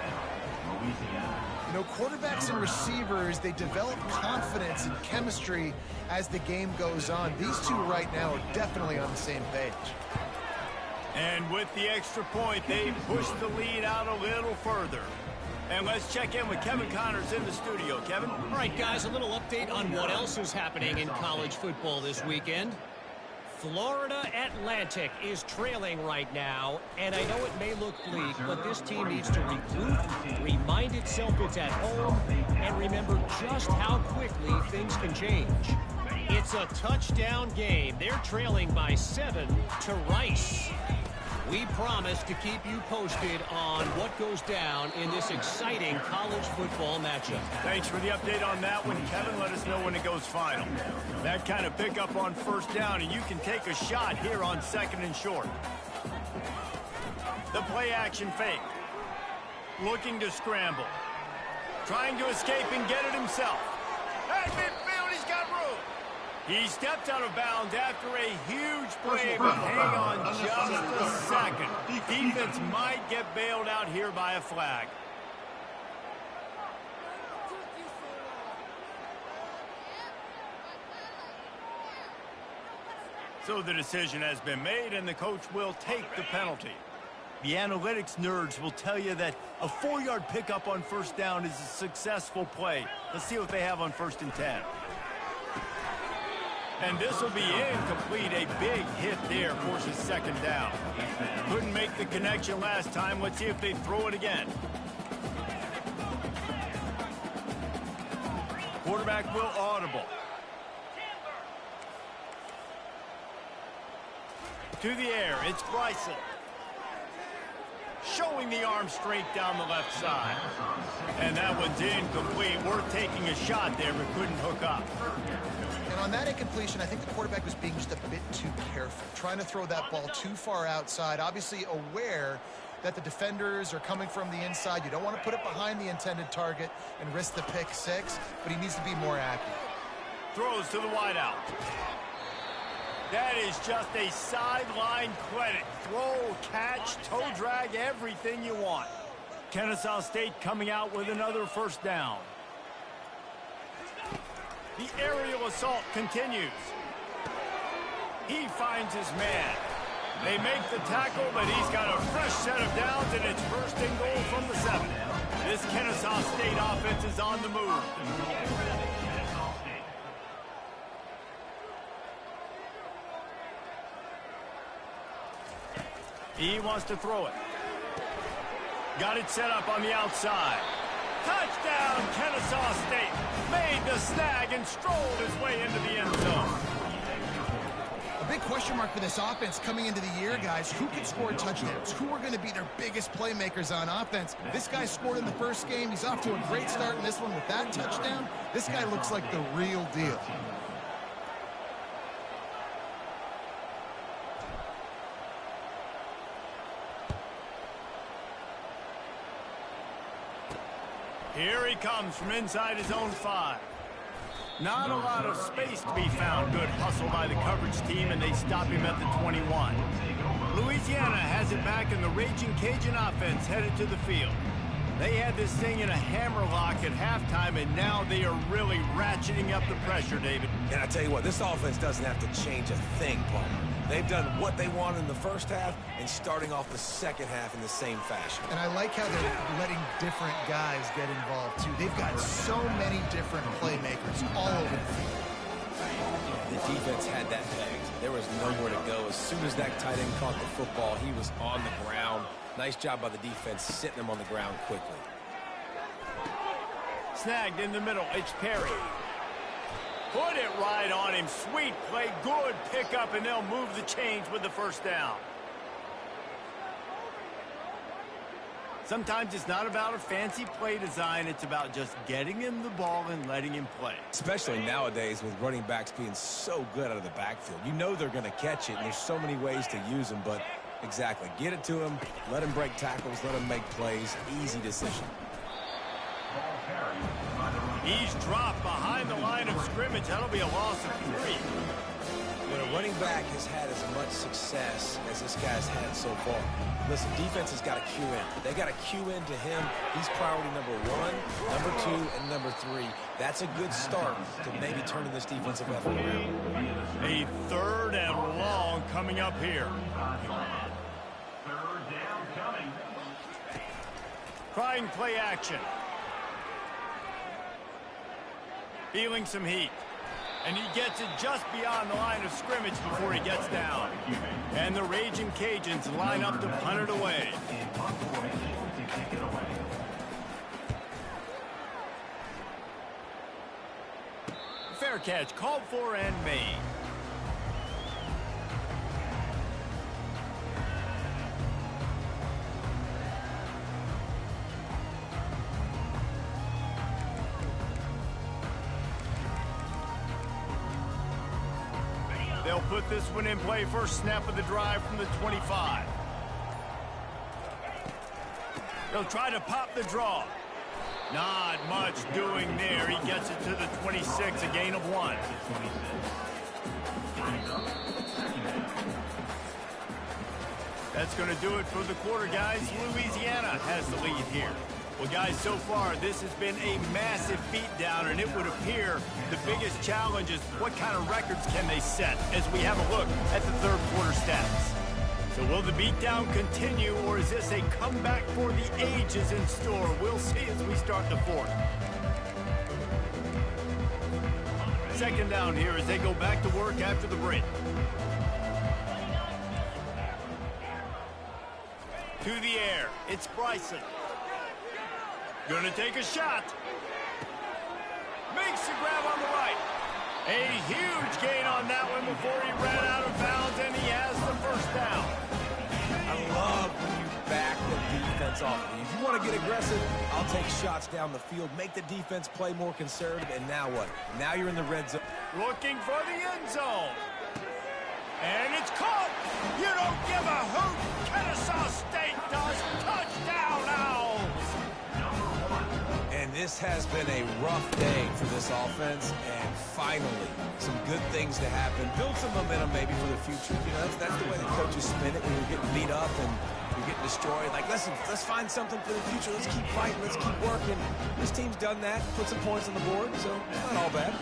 You know, quarterbacks and receivers, they develop confidence and chemistry as the game goes on. These two right now are definitely on the same page. And with the extra point, they push the lead out a little further. And let's check in with Kevin Connors in the studio. Kevin? All right, guys, a little update on what else is happening in college football this weekend. Florida Atlantic is trailing right now, and I know it may look bleak, but this team needs to regroup, remind itself it's at home, and remember just how quickly things can change. It's a touchdown game. They're trailing by 7 to Rice. We promise to keep you posted on what goes down in this exciting college football matchup. Thanks for the update on that one, Kevin. Let us know when it goes final. That kind of pickup on 1st down, and you can take a shot here on 2nd and short. The play action fake. Looking to scramble. Trying to escape and get it himself. At midfield, he's got room. He stepped out of bounds after a huge play, but hang on just a second. Defense might get bailed out here by a flag. So the decision has been made, and the coach will take the penalty. The analytics nerds will tell you that a 4-yard pickup on first down is a successful play. Let's see what they have on 1st and 10. And this will be incomplete. A big hit there forces 2nd down. Couldn't make the connection last time. Let's see if they throw it again. Quarterback will audible. To the air, it's Bryson. Showing the arm strength down the left side. And that one's incomplete. Worth taking a shot there, but couldn't hook up. And on that incompletion, I think the quarterback was being just a bit too careful, trying to throw that ball too far outside, obviously aware that the defenders are coming from the inside. You don't want to put it behind the intended target and risk the pick six, but he needs to be more accurate. Throws to the wideout. That is just a sideline credit. Throw, catch, toe drag, everything you want. Kennesaw State coming out with another 1st down. The aerial assault continues. He finds his man. They make the tackle, but he's got a fresh set of downs, and it's 1st and goal from the 7. This Kennesaw State offense is on the move. He wants to throw it. Got it set up on the outside. Touchdown, Kennesaw State. Made the snag and strolled his way into the end zone. A big question mark for this offense coming into the year, guys. Who can score touchdowns? Who are going to be their biggest playmakers on offense? This guy scored in the first game. He's off to a great start in this one with that touchdown. This guy looks like the real deal. Here he comes from inside his own 5. Not a lot of space to be found. Good hustle by the coverage team, and they stop him at the 21. Louisiana has it back, and the Ragin Cajun offense headed to the field. They had this thing in a hammerlock at halftime, and now they are really ratcheting up the pressure, David. And I tell you what, this offense doesn't have to change a thing, Palmer. They've done what they wanted in the first half and starting off the second half in the same fashion. And I like how they're letting different guys get involved, too. They've got so many different playmakers all over the field. The defense had that pegged. There was nowhere to go. As soon as that tight end caught the football, he was on the ground. Nice job by the defense sitting him on the ground quickly. Snagged in the middle. It's Perry. Put it right on him. Sweet play. Good pickup, and they'll move the chains with the 1st down. Sometimes it's not about a fancy play design. It's about just getting him the ball and letting him play. Especially nowadays with running backs being so good out of the backfield. You know they're going to catch it, and there's so many ways to use them, but exactly. Get it to him, let him break tackles, let him make plays. Easy decision. He's dropped behind the line of scrimmage. That'll be a loss of 3. When a running back has had as much success as this guy's had so far, listen, defense has got to cue in. They got to cue in to him. He's priority number 1, number 2, and number 3. That's a good start to maybe turning this defensive effort around. A 3rd and long coming up here. 3rd down coming. Trying play action. Feeling some heat. And he gets it just beyond the line of scrimmage before he gets down. And the Ragin Cajuns line up to punt it away. Fair catch called for and made. They'll put this one in play. First snap of the drive from the 25. He'll try to pop the draw. Not much doing there. He gets it to the 26, a gain of 1. That's going to do it for the quarter, guys. Louisiana has the lead here. Well, guys, so far, this has been a massive beatdown, and it would appear the biggest challenge is what kind of records can they set as we have a look at the third quarter stats. So will the beatdown continue, or is this a comeback for the ages in store? We'll see as we start the fourth. Second down here as they go back to work after the break. To the air, it's Bryson. Gonna take a shot. Makes the grab on the right. A huge gain on that one before he ran out of bounds, and he has the first down. I love when you back the defense off. If you want to get aggressive, I'll take shots down the field, make the defense play more conservative, and now what? Now you're in the red zone. Looking for the end zone. And it's caught. You don't give a hoot. Kennesaw State does. Touchdown, Owls. And this has been a rough day for this offense, and finally, some good things to happen. Build some momentum maybe for the future. You know, that's the way the coaches spin it when you're getting beat up and you're getting destroyed. Like, listen, let's find something for the future. Let's keep fighting. Let's keep working. This team's done that, put some points on the board, so not all bad.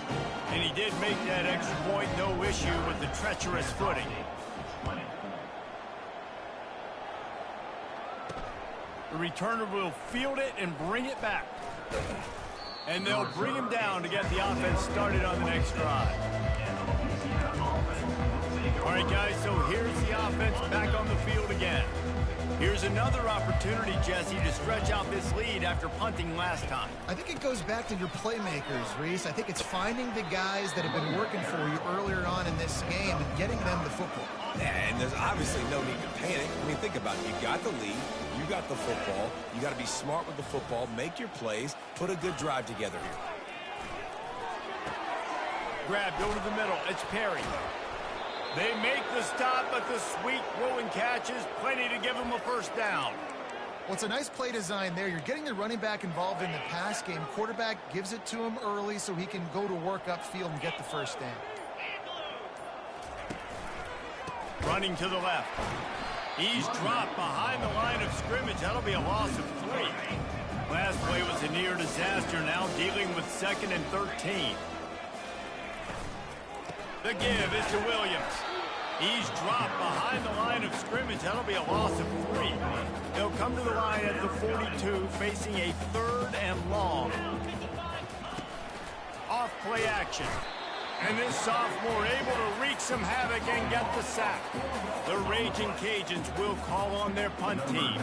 And he did make that extra point, no issue with the treacherous footing. The returner will field it and bring it back. And they'll bring him down to get the offense started on the next drive. All right, guys, so here's the offense back on the field again. Here's another opportunity, Jesse, to stretch out this lead after punting last time. I think it goes back to your playmakers, Reese. I think it's finding the guys that have been working for you earlier on in this game and getting them the football. And there's obviously no need to panic. I mean, think about it. You got the lead. You got the football. You got to be smart with the football. Make your plays. Put a good drive together here. Grab, go to the middle. It's Perry. They make the stop, but the sweet throw and catch is plenty to give them a first down. Well, it's a nice play design there. You're getting the running back involved in the pass game. Quarterback gives it to him early so he can go to work upfield and get the first down. Running to the left. He's dropped behind the line of scrimmage. That'll be a loss of 3. Last play was a near disaster, now dealing with 2nd and 13. The give is to Williams. He's dropped behind the line of scrimmage. That'll be a loss of 3. They'll come to the line at the 42, facing a 3rd and long. Off play action. And this sophomore able to wreak some havoc and get the sack. The Ragin Cajuns will call on their punt team.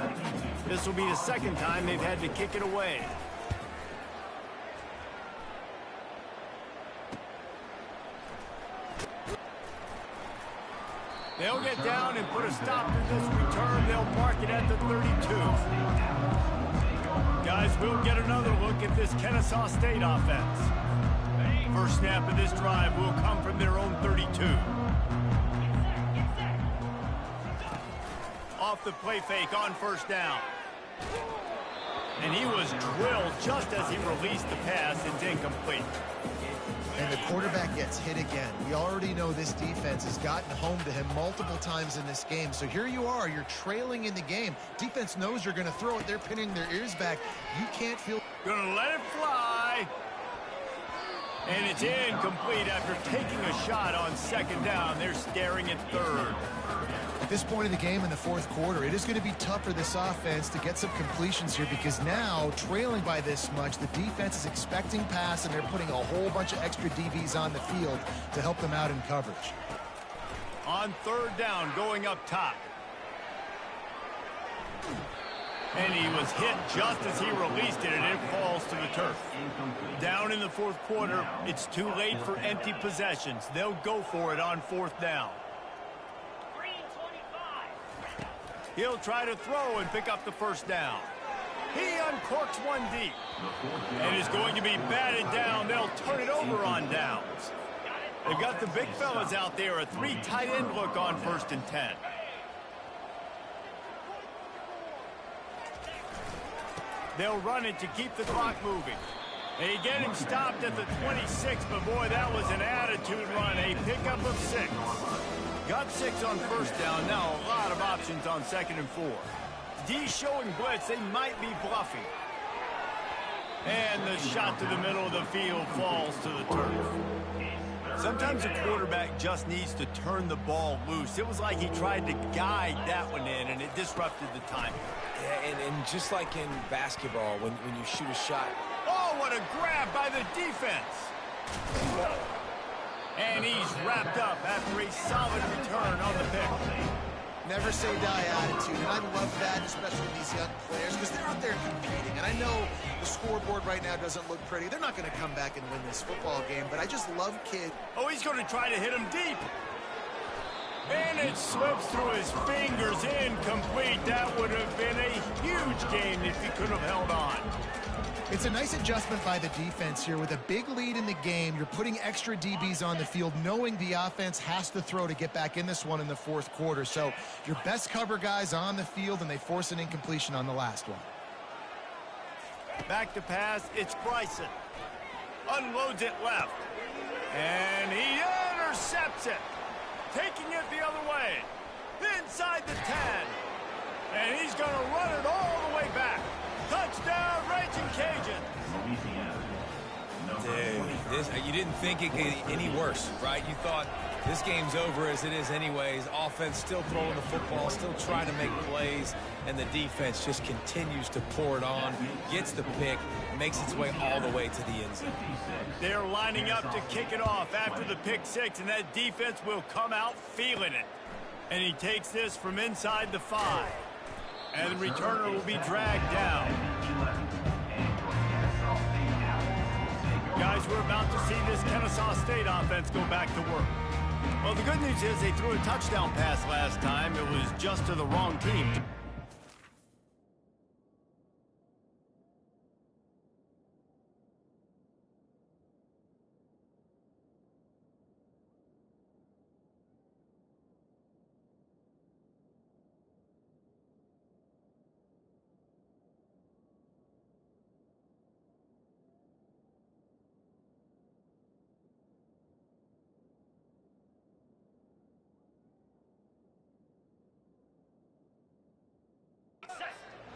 This will be the 2nd time they've had to kick it away. They'll get down and put a stop to this return. They'll mark it at the 32. Guys, we'll get another look at this Kennesaw State offense. First snap of this drive will come from their own 32. Off the play fake on first down. And he was drilled just as he released the pass. It's incomplete. And the quarterback gets hit again. We already know this defense has gotten home to him multiple times in this game. So here you are, you're trailing in the game. Defense knows you're going to throw it. They're pinning their ears back. You can't feel... Gonna let it fly. And it's incomplete after taking a shot on 2nd down. They're staring at 3rd. At this point of the game in the 4th quarter, it is going to be tough for this offense to get some completions here because now, trailing by this much, the defense is expecting pass and they're putting a whole bunch of extra DBs on the field to help them out in coverage. On 3rd down, going up top. And he was hit just as he released it, and it falls to the turf. Down in the 4th quarter, it's too late for empty possessions. They'll go for it on 4th down. He'll try to throw and pick up the first down. He uncorks one deep. And is going to be batted down. They'll turn it over on downs. They've got the big fellas out there, a 3 tight end look on 1st and 10. They'll run it to keep the clock moving. They get him stopped at the 26, but boy, that was an attitude run. A pickup of 6. Got 6 on first down. Now a lot of options on 2nd and 4. D showing blitz. They might be bluffing. And the shot to the middle of the field falls to the turf. Sometimes a quarterback just needs to turn the ball loose. It was like he tried to guide that one in, and it disrupted the timing. Yeah, and just like in basketball, when you shoot a shot. Oh, what a grab by the defense. And he's wrapped up after a solid return on the pick. Never say die attitude, and I love that, especially with these young players, because they're out there competing. And I know the scoreboard right now doesn't look pretty. They're not going to come back and win this football game, but I just love kids. Oh, he's going to try to hit him deep. And it slips through his fingers, incomplete. That would have been a huge game if he could have held on. It's a nice adjustment by the defense here. With a big lead in the game, you're putting extra DBs on the field, knowing the offense has to throw to get back in this one in the 4th quarter. So your best cover guys on the field, and they force an incompletion on the last one. Back to pass, it's Bryson. Unloads it left. And he intercepts it. Taking it the other way. Inside the 10. And he's going to run it all the way back. Touchdown, Ragin Cajuns. Dude, you didn't think it could get any worse, right? You thought this game's over as it is anyways. Offense still throwing the football, still trying to make plays, and the defense just continues to pour it on, gets the pick, makes its way all the way to the end zone. They're lining up to kick it off after the pick 6, and that defense will come out feeling it. And he takes this from inside the 5. And the returner will be dragged down. Guys, we're about to see this Kennesaw State offense go back to work. Well, the good news is they threw a touchdown pass last time. It was just to the wrong team.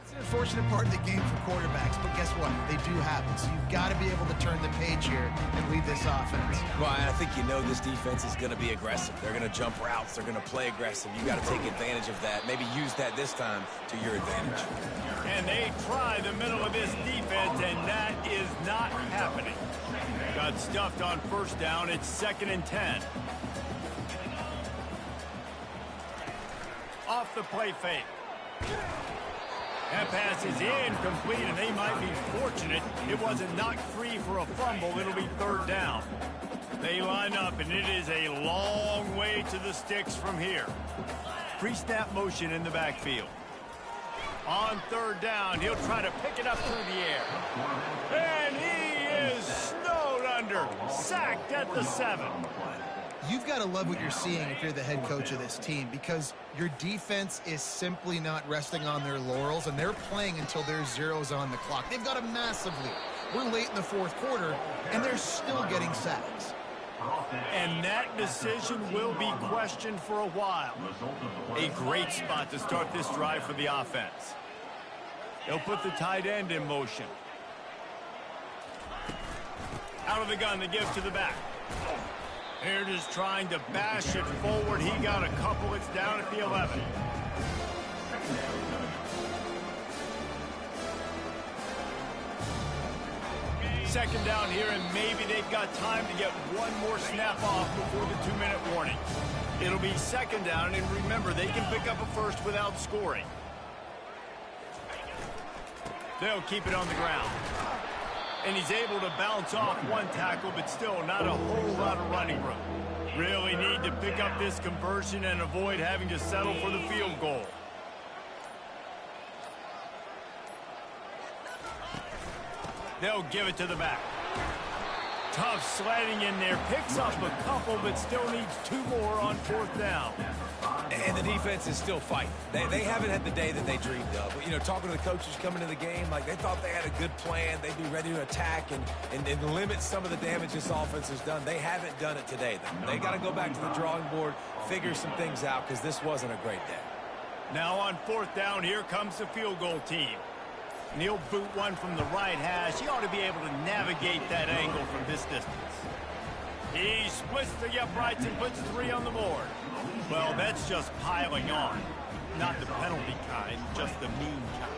It's an unfortunate part of the game for quarterbacks, but guess what? They do happen. So you've got to be able to turn the page here and lead this offense. Well, I think you know this defense is going to be aggressive. They're going to jump routes. They're going to play aggressive. You got to take advantage of that. Maybe use that this time to your advantage. And they try the middle of this defense, and that is not happening. Got stuffed on first down. It's 2nd and 10. Off the play fake. That pass is incomplete, and they might be fortunate it wasn't knocked free for a fumble. It'll be 3rd down. They line up, and it is a long way to the sticks from here. Pre-snap motion in the backfield. On 3rd down, he'll try to pick it up through the air. And he is snowed under, sacked at the 7. You've got to love what you're seeing if you're the head coach of this team, because your defense is simply not resting on their laurels, and they're playing until there's zeros on the clock. They've got a massive lead. We're late in the 4th quarter, and they're still getting sacks. And that decision will be questioned for a while. A great spot to start this drive for the offense. They'll put the tight end in motion. Out of the gun, the give to the back. They're just trying to bash it forward. He got a couple. It's down at the 11. Second down here, and maybe they've got time to get one more snap off before the 2-minute warning. It'll be 2nd down, and remember, they can pick up a first without scoring. They'll keep it on the ground. And he's able to bounce off one tackle, but still not a whole lot of running room. Really need to pick up this conversion and avoid having to settle for the field goal. They'll give it to the back. Tough sledding in there. Picks up a couple, but still needs 2 more on 4th down. And the defense is still fighting. They haven't had the day that they dreamed of. You know, talking to the coaches coming into the game, like they thought they had a good plan. They'd be ready to attack and limit some of the damage this offense has done. They haven't done it today, though. They got to go back to the drawing board, figure some things out, because this wasn't a great day. Now on 4th down, here comes the field goal team. He'll boot one from the right hash. He ought to be able to navigate that angle from this distance. He splits the uprights and puts 3 on the board. Well, that's just piling on. Not the penalty kind, just the mean kind.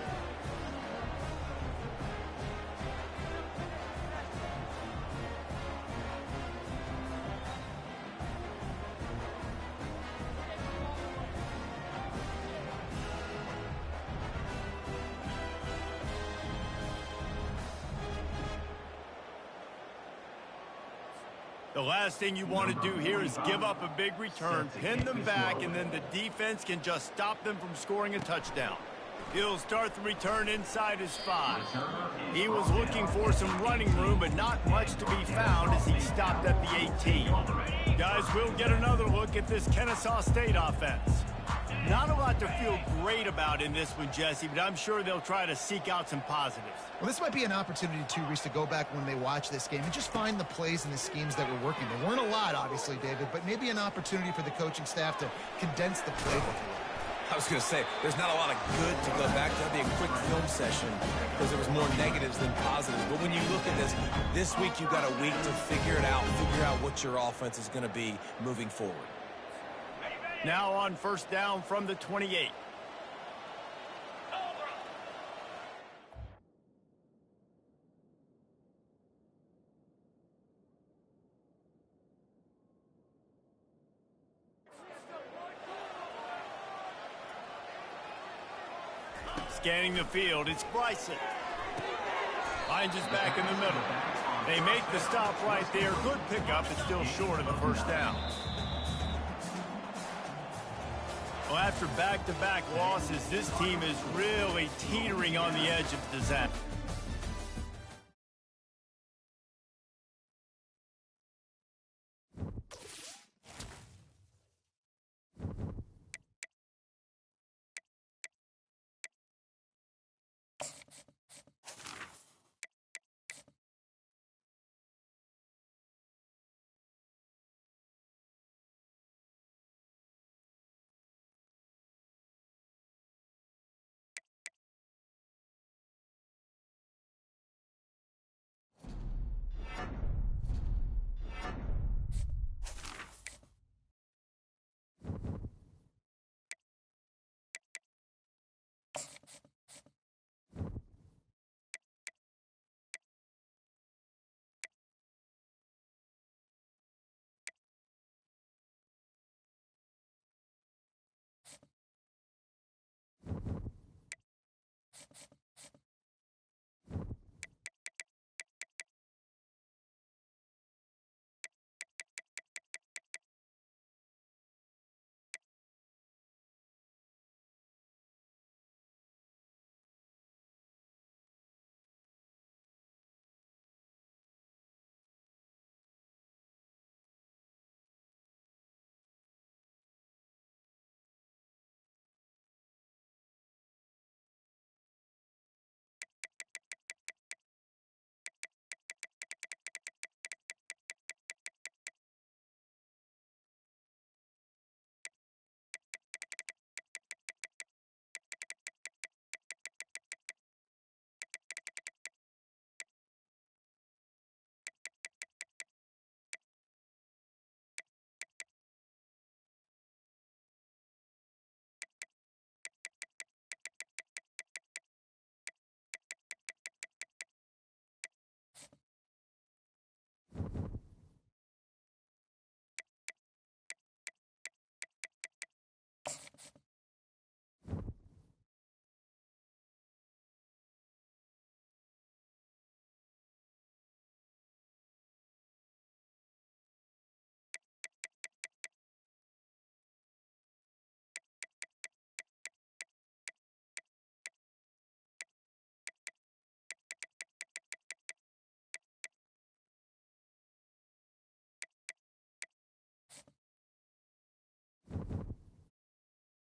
The last thing you want to do here is give up a big return, pin them back, and then the defense can just stop them from scoring a touchdown. He'll start the return inside his 5. He was looking for some running room, but not much to be found as he stopped at the 18. Guys, we'll get another look at this Kennesaw State offense. Not a lot to feel great about in this one, Jesse, but I'm sure they'll try to seek out some positives. Well, this might be an opportunity, too, Reese, to go back when they watch this game and just find the plays and the schemes that were working. There weren't a lot, obviously, David, but maybe an opportunity for the coaching staff to condense the playbook. I was going to say, there's not a lot of good to go back to. That'd be a quick film session because there was more negatives than positives. But when you look at this week you've got a week to figure it out, figure out what your offense is going to be moving forward. Now on 1st down from the 28. Scanning the field, it's Bryson. Finds his back in the middle. They make the stop right there. Good pickup, but still short of the 1st down. Well, after back-to-back losses, this team is really teetering on the edge of disaster.